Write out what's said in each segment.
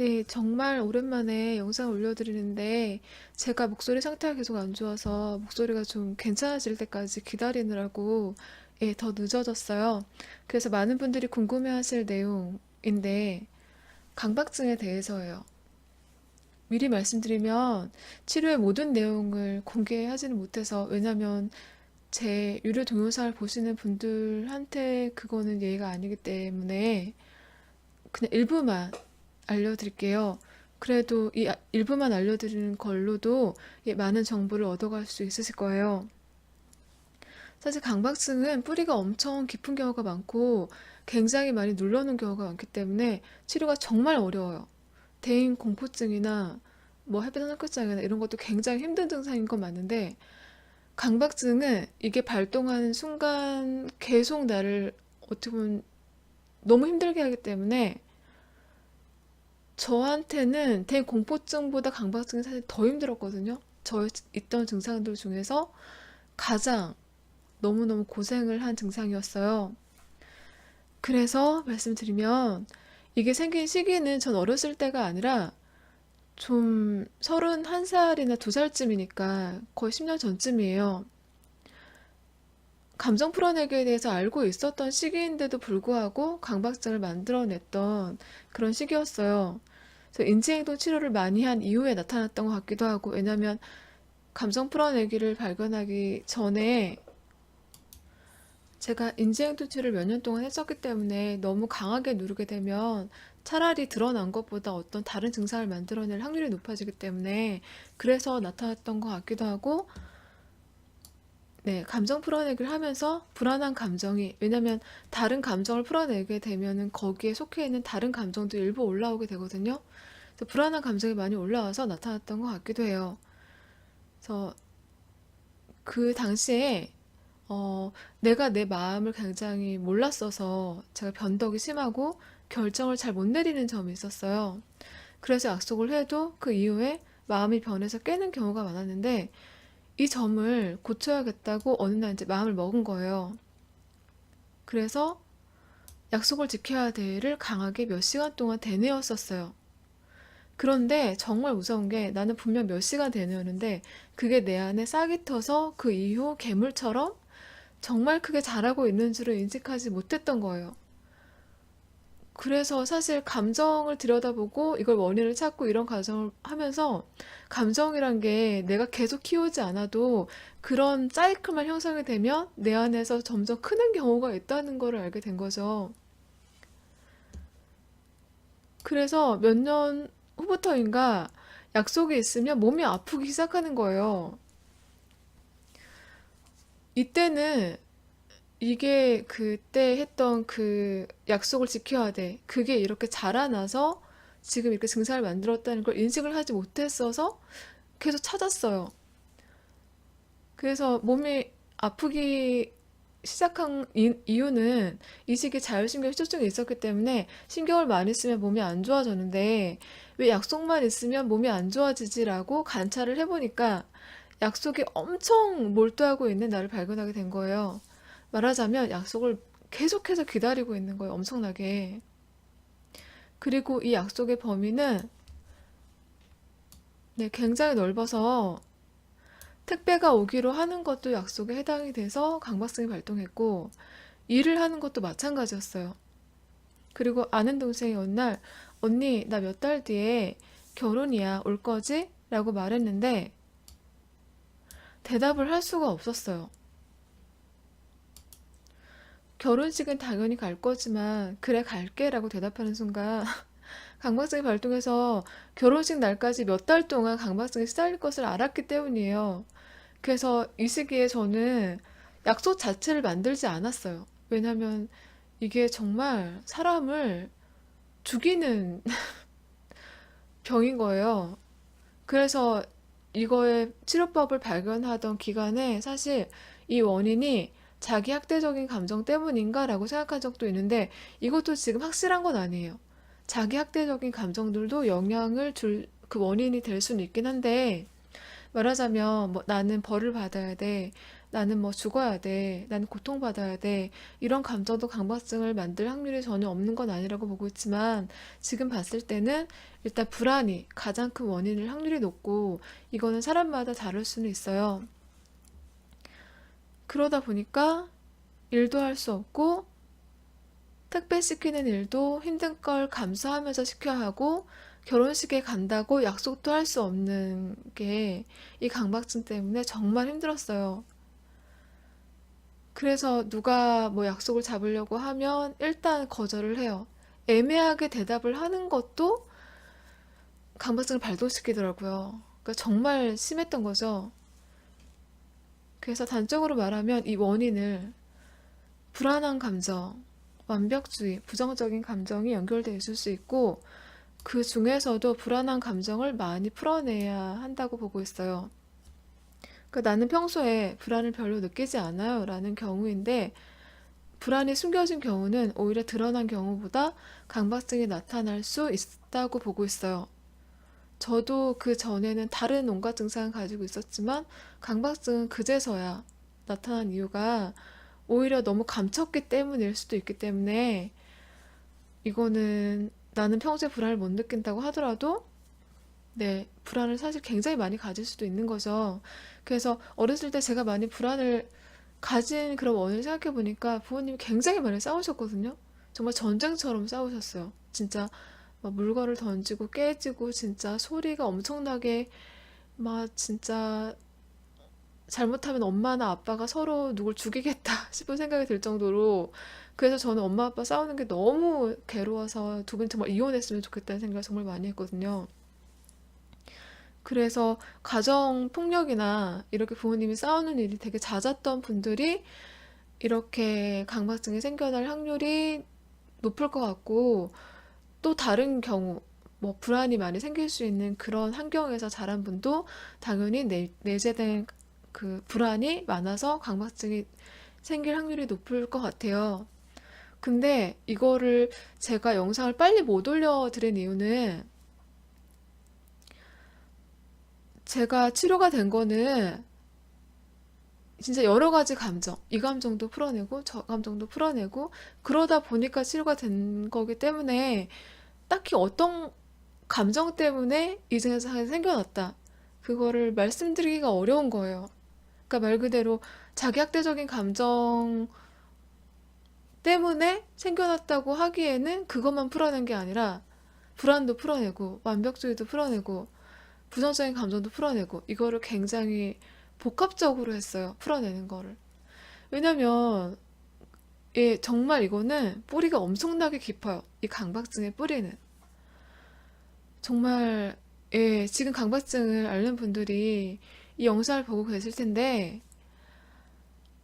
네, 정말 오랜만에 영상을 올려드리는데, 제가 목소리 상태가 계속 안 좋아서 목소리가 좀 괜찮아질 때까지 기다리느라고, 더 늦어졌어요. 그래서 많은 분들이 궁금해하실 내용인데, 강박증에 대해서예요. 미리 말씀드리면, 치료의 모든 내용을 공개하지는 못해서, 왜냐면 제 유료 동영상을 보시는 분들한테 그거는 예의가 아니기 때문에, 그냥 일부만 알려드릴게요. 그래도 이 일부만 알려드리는 걸로도 많은 정보를 얻어갈 수 있으실 거예요. 사실 강박증은 뿌리가 엄청 깊은 경우가 많고 굉장히 많이 눌러놓은 경우가 많기 때문에 치료가 정말 어려워요. 대인 공포증이나 뭐 해변환급장애나 이런 것도 굉장히 힘든 증상인 건 맞는데 강박증은 이게 발동하는 순간 계속 나를 어떻게 보면 너무 힘들게 하기 때문에 저한테는 대공포증보다 강박증이 사실 더 힘들었거든요. 저 있던 증상들 중에서 가장 너무너무 고생을 한 증상이었어요. 그래서 말씀드리면 이게 생긴 시기는 전 어렸을 때가 아니라 좀 31살이나 2살쯤이니까 거의 10년 전쯤이에요. 감정 풀어내기에 대해서 알고 있었던 시기인데도 불구하고 강박증을 만들어냈던 그런 시기였어요. 그래서 인지행동 치료를 많이 한 이후에 나타났던 것 같기도 하고, 왜냐면 감정 풀어내기를 발견하기 전에 제가 인지행동 치료를 몇 년 동안 했었기 때문에 너무 강하게 누르게 되면 차라리 드러난 것보다 어떤 다른 증상을 만들어낼 확률이 높아지기 때문에 그래서 나타났던 것 같기도 하고, 네, 감정 풀어내기를 하면서 불안한 감정이, 왜냐면 다른 감정을 풀어내게 되면은 거기에 속해 있는 다른 감정도 일부 올라오게 되거든요. 그래서 불안한 감정이 많이 올라와서 나타났던 것 같기도 해요. 그래서 그 당시에 어, 내가 내 마음을 굉장히 몰랐어서 제가 변덕이 심하고 결정을 잘 못 내리는 점이 있었어요. 그래서 약속을 해도 그 이후에 마음이 변해서 깨는 경우가 많았는데 이 점을 고쳐야겠다고 어느 날 이제 마음을 먹은 거예요. 그래서 약속을 지켜야 돼를 강하게 몇 시간 동안 되뇌었었어요. 그런데 정말 무서운 게 나는 분명 몇 시간 되뇌었는데 그게 내 안에 싹이 터서 그 이후 괴물처럼 정말 크게 자라고 있는 줄을 인식하지 못했던 거예요. 그래서 사실 감정을 들여다보고 이걸 원인을 찾고 이런 과정을 하면서 감정이란 게 내가 계속 키우지 않아도 그런 사이클만 형성이 되면 내 안에서 점점 크는 경우가 있다는 걸 알게 된 거죠. 그래서 몇 년 후부터인가 약속이 있으면 몸이 아프기 시작하는 거예요. 이때는 이게 그때 했던 그 약속을 지켜야 돼. 그게 이렇게 자라나서 지금 이렇게 증상을 만들었다는 걸 인식을 하지 못했어서 계속 찾았어요. 그래서 몸이 아프기 시작한 이유는 이 시기에 자율신경 희소증이 있었기 때문에 신경을 많이 쓰면 몸이 안 좋아졌는데 왜 약속만 있으면 몸이 안 좋아지지라고 관찰을 해보니까 약속에 엄청 몰두하고 있는 나를 발견하게 된 거예요. 말하자면 약속을 계속해서 기다리고 있는 거예요. 엄청나게. 그리고 이 약속의 범위는 네, 굉장히 넓어서 택배가 오기로 하는 것도 약속에 해당이 돼서 강박증이 발동했고 일을 하는 것도 마찬가지였어요. 그리고 아는 동생이 어느 날 언니 나 몇 달 뒤에 결혼이야 올 거지? 라고 말했는데 대답을 할 수가 없었어요. 결혼식은 당연히 갈 거지만 그래 갈게 라고 대답하는 순간 강박증이 발동해서 결혼식 날까지 몇 달 동안 강박증에 시달릴 것을 알았기 때문이에요. 그래서 이 시기에 저는 약속 자체를 만들지 않았어요. 왜냐면 이게 정말 사람을 죽이는 병인 거예요. 그래서 이거의 치료법을 발견하던 기간에 사실 이 원인이 자기 학대적인 감정 때문인가라고 생각한 적도 있는데 이것도 지금 확실한 건 아니에요. 자기 학대적인 감정들도 영향을 줄 그 원인이 될 수는 있긴 한데 말하자면 뭐 나는 벌을 받아야 돼. 나는 뭐 죽어야 돼, 나는 고통받아야 돼, 이런 감정도 강박증을 만들 확률이 전혀 없는 건 아니라고 보고 있지만, 지금 봤을 때는 일단 불안이 가장 큰 원인일 확률이 높고, 이거는 사람마다 다를 수는 있어요. 그러다 보니까 일도 할 수 없고, 택배 시키는 일도 힘든 걸 감수하면서 시켜야 하고, 결혼식에 간다고 약속도 할 수 없는 게 이 강박증 때문에 정말 힘들었어요. 그래서 누가 뭐 약속을 잡으려고 하면 일단 거절을 해요. 애매하게 대답을 하는 것도 강박증을 발동시키더라고요. 그러니까 정말 심했던 거죠. 그래서 단적으로 말하면 이 원인을 불안한 감정, 완벽주의, 부정적인 감정이 연결되어 있을 수 있고, 그 중에서도 불안한 감정을 많이 풀어내야 한다고 보고 있어요. 그러니까 나는 평소에 불안을 별로 느끼지 않아요 라는 경우인데, 불안이 숨겨진 경우는 오히려 드러난 경우보다 강박증이 나타날 수 있다고 보고 있어요. 저도 그 전에는 다른 온갖 증상을 가지고 있었지만, 강박증은 그제서야 나타난 이유가 오히려 너무 감췄기 때문일 수도 있기 때문에, 이거는 나는 평소에 불안을 못 느낀다고 하더라도 네, 불안을 사실 굉장히 많이 가질 수도 있는 거죠. 그래서 어렸을 때 제가 많이 불안을 가진 그런 원인을 생각해 보니까 부모님이 굉장히 많이 싸우셨거든요. 정말 전쟁처럼 싸우셨어요. 진짜 막 물건을 던지고 깨지고 진짜 소리가 엄청나게 막 진짜 잘못하면 엄마나 아빠가 서로 누굴 죽이겠다 싶은 생각이 들 정도로, 그래서 저는 엄마 아빠 싸우는 게 너무 괴로워서 두 분 정말 이혼했으면 좋겠다는 생각을 정말 많이 했거든요. 그래서 가정 폭력이나 이렇게 부모님이 싸우는 일이 되게 잦았던 분들이 이렇게 강박증이 생겨날 확률이 높을 것 같고, 또 다른 경우 뭐 불안이 많이 생길 수 있는 그런 환경에서 자란 분도 당연히 내재된 그 불안이 많아서 강박증이 생길 확률이 높을 것 같아요. 근데 이거를 제가 영상을 빨리 못 올려드린 이유는, 제가 치료가 된 거는 진짜 여러 가지 감정, 이 감정도 풀어내고 저 감정도 풀어내고 그러다 보니까 치료가 된 거기 때문에, 딱히 어떤 감정 때문에 이 증상이 생겨났다, 그거를 말씀드리기가 어려운 거예요. 그러니까 말 그대로 자기학대적인 감정 때문에 생겨났다고 하기에는 그것만 풀어낸 게 아니라 불안도 풀어내고 완벽주의도 풀어내고 부정적인 감정도 풀어내고, 이거를 굉장히 복합적으로 했어요. 풀어내는 거를. 왜냐면 예, 정말 이거는 뿌리가 엄청나게 깊어요. 이 강박증의 뿌리는. 정말 예, 지금 강박증을 앓는 분들이 이 영상을 보고 계실 텐데,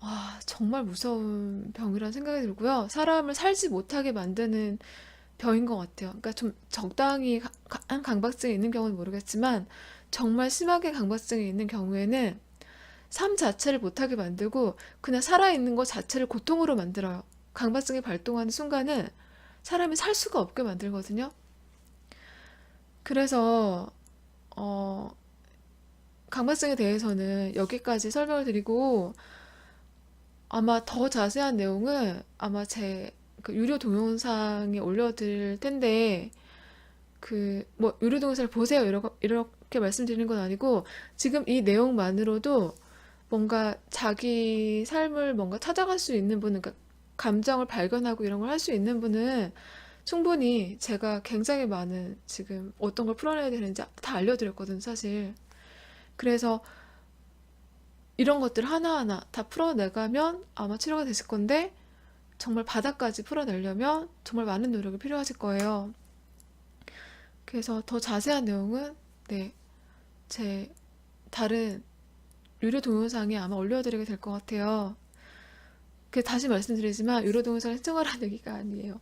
와, 정말 무서운 병이라는 생각이 들고요. 사람을 살지 못하게 만드는 병인 것 같아요. 그러니까 좀 적당히 한 강박증이 있는 경우는 모르겠지만, 정말 심하게 강박증이 있는 경우에는 삶 자체를 못하게 만들고 그냥 살아있는 것 자체를 고통으로 만들어요. 강박증이 발동하는 순간은 사람이 살 수가 없게 만들거든요. 그래서 어, 강박증에 대해서는 여기까지 설명을 드리고, 아마 더 자세한 내용은 아마 제 그 유료 동영상에 올려드릴 텐데, 그 뭐 유료 동영상을 보세요 이렇게 말씀드리는 건 아니고, 지금 이 내용만으로도 뭔가 자기 삶을 뭔가 찾아갈 수 있는 분은, 그러니까 감정을 발견하고 이런 걸 할 수 있는 분은 충분히 제가 굉장히 많은 지금 어떤 걸 풀어내야 되는지 다 알려드렸거든 사실. 그래서 이런 것들 하나하나 다 풀어내가면 아마 치료가 되실 건데, 정말 바닥까지 풀어내려면 정말 많은 노력이 필요하실 거예요. 그래서 더 자세한 내용은 네, 제 다른 유료 동영상에 아마 올려드리게 될 것 같아요. 그 다시 말씀드리지만 유료 동영상을 시청하라는 얘기가 아니에요.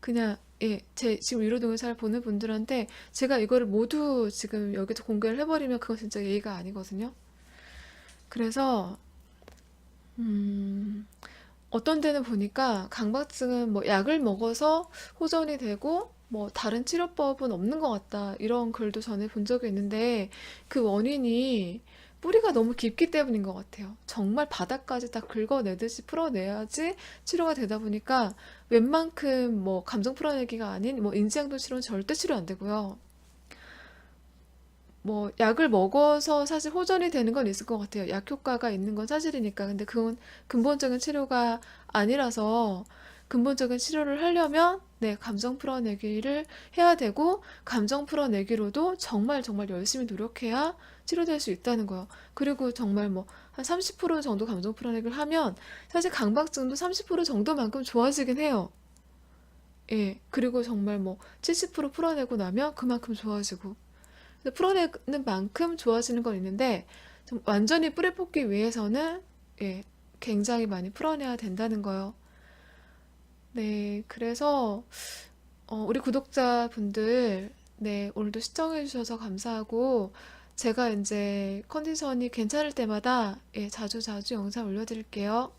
그냥 예, 제 지금 유료 동영상을 보는 분들한테 제가 이거를 모두 지금 여기서 공개를 해버리면 그건 진짜 예의가 아니거든요. 그래서 음, 어떤 데는 보니까 강박증은 뭐 약을 먹어서 호전이 되고 뭐 다른 치료법은 없는 것 같다, 이런 글도 전에 본 적이 있는데, 그 원인이 뿌리가 너무 깊기 때문인 것 같아요. 정말 바닥까지 다 긁어내듯이 풀어내야지 치료가 되다 보니까 웬만큼 뭐 감정 풀어내기가 아닌 뭐 인지행동 치료는 절대 치료 안 되고요. 뭐 약을 먹어서 사실 호전이 되는 건 있을 것 같아요. 약 효과가 있는 건 사실이니까. 근데 그건 근본적인 치료가 아니라서 근본적인 치료를 하려면 네, 감정 풀어내기를 해야 되고 감정 풀어내기로도 정말 정말 열심히 노력해야 치료될 수 있다는 거예요. 그리고 정말 뭐 한 30% 정도 감정 풀어내기를 하면 사실 강박증도 30% 정도만큼 좋아지긴 해요. 예. 그리고 정말 뭐 70% 풀어내고 나면 그만큼 좋아지고. 근데 풀어내는 만큼 좋아지는 건 있는데 좀 완전히 뿌리 뽑기 위해서는 예, 굉장히 많이 풀어내야 된다는 거요. 네, 그래서 우리 구독자분들 네, 오늘도 시청해 주셔서 감사하고 제가 이제 컨디션이 괜찮을 때마다 예, 자주 자주 영상 올려드릴게요.